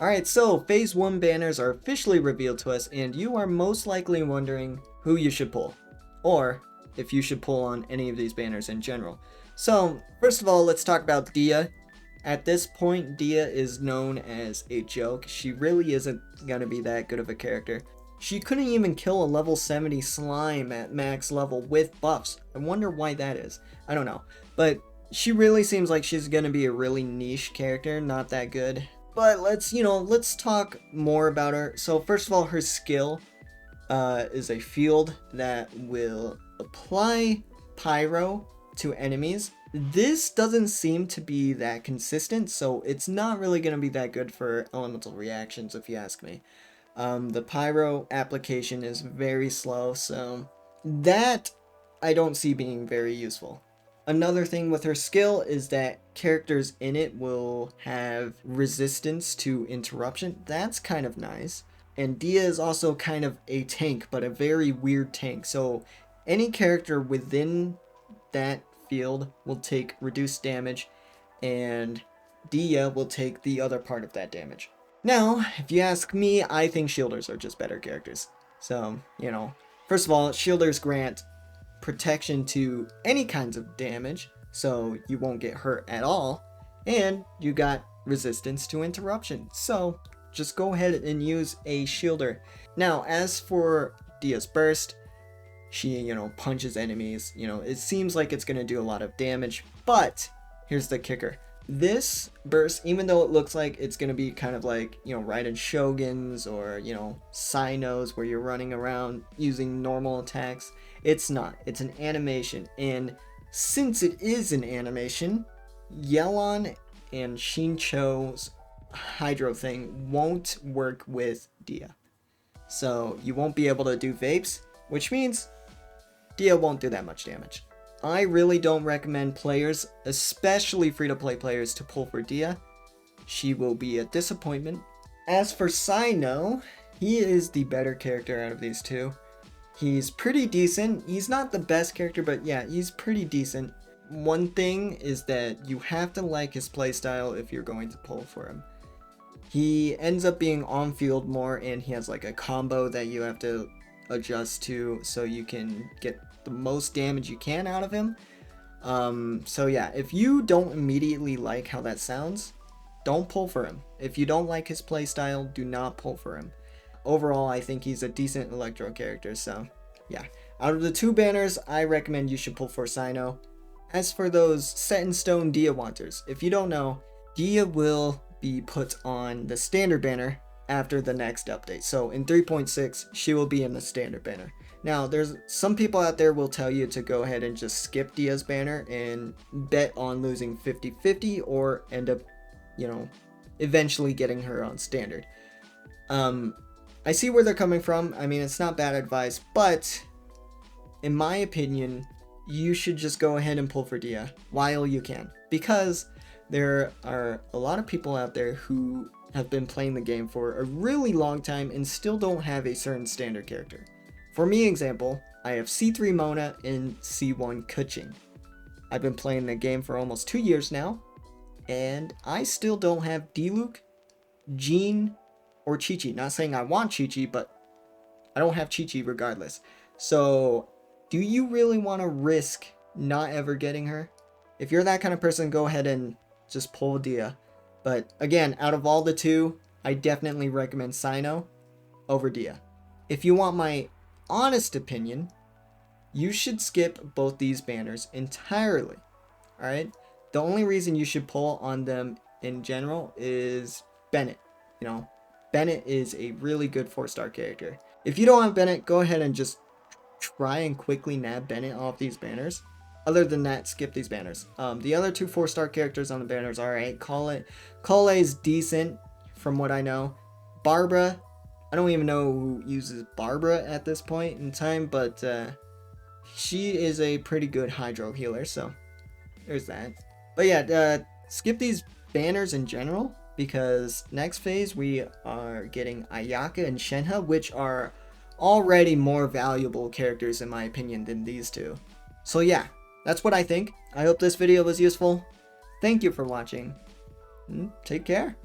Alright, so Phase 1 banners are officially revealed to us, and you are most likely wondering who you should pull, or if you should pull on any of these banners in general. So, first of all, let's talk about Dehya. At this point, Dehya is known as a joke. She really isn't gonna be that good of a character. She couldn't even kill a level 70 slime at max level with buffs. I wonder why that is. I don't know. But she really seems like she's gonna be a really niche character, not that good. But let's talk more about her. So first of all, her skill is a field that will apply pyro to enemies. This doesn't seem to be that consistent, so it's not really going to be that good for elemental reactions if you ask me. The pyro application is very slow, so that I don't see being very useful. Another thing with her skill is that characters in it will have resistance to interruption. That's kind of nice. And Dehya is also kind of a tank, but a very weird tank. So any character within that field will take reduced damage, and Dehya will take the other part of that damage. Now, if you ask me, I think shielders are just better characters. So, first of all, shielders grant protection to any kinds of damage, so you won't get hurt at all, and you got resistance to interruption, so just go ahead and use a shielder. Now, as for Dehya's burst, she, punches enemies, it seems like it's gonna do a lot of damage, but here's the kicker. This burst, even though it looks like it's gonna be kind of like, Raiden Shoguns or, Cynos where you're running around using normal attacks, it's not. It's an animation, and since it is an animation, Yelan and Shincho's hydro thing won't work with Dehya. So you won't be able to do vapes, which means Dehya won't do that much damage. I really don't recommend players, especially free-to-play players, to pull for Dehya. She will be a disappointment. As for Cyno, he is the better character out of these two. He's pretty decent. He's not the best character, but yeah, he's pretty decent. One thing is that you have to like his playstyle if you're going to pull for him. He ends up being on field more, and he has like a combo that you have to adjust to so you can get the most damage you can out of him. So yeah, if you don't immediately like how that sounds, don't pull for him. If you don't like his playstyle, do not pull for him. Overall, I think he's a decent electro character, so yeah. Out of the two banners, I recommend you should pull for Cyno. As for those set-in-stone Dehya wanters, if you don't know, Dehya will be put on the standard banner after the next update. So in 3.6, she will be in the standard banner. Now, there's some people out there will tell you to go ahead and just skip Dehya's banner and bet on losing 50-50 or end up, eventually getting her on standard. I see where they're coming from. I mean, it's not bad advice, but in my opinion, you should just go ahead and pull for Dehya while you can, because there are a lot of people out there who have been playing the game for a really long time and still don't have a certain standard character. For me, example, I have C3 Mona and C1 Kuching. I've been playing the game for almost 2 years now, and I still don't have Diluc, Jean, or Chi-Chi. Not saying I want Chi-Chi, but I don't have Chi-Chi regardless. So, do you really want to risk not ever getting her? If you're that kind of person, go ahead and just pull Dehya. But again, out of all the two, I definitely recommend Cyno over Dehya. If you want my honest opinion, you should skip both these banners entirely. Alright? The only reason you should pull on them in general is Bennett. Bennett is a really good 4-star character. If you don't have Bennett, go ahead and just try and quickly nab Bennett off these banners. Other than that, skip these banners. The other two 4-star characters on the banners are alright. Cole is decent from what I know. Barbara, I don't even know who uses Barbara at this point in time, but she is a pretty good hydro healer, so there's that. But yeah, skip these banners in general, because next phase we are getting Ayaka and Shenhe, which are already more valuable characters in my opinion than these two. So yeah, that's what I think. I hope this video was useful. Thank you for watching. Take care.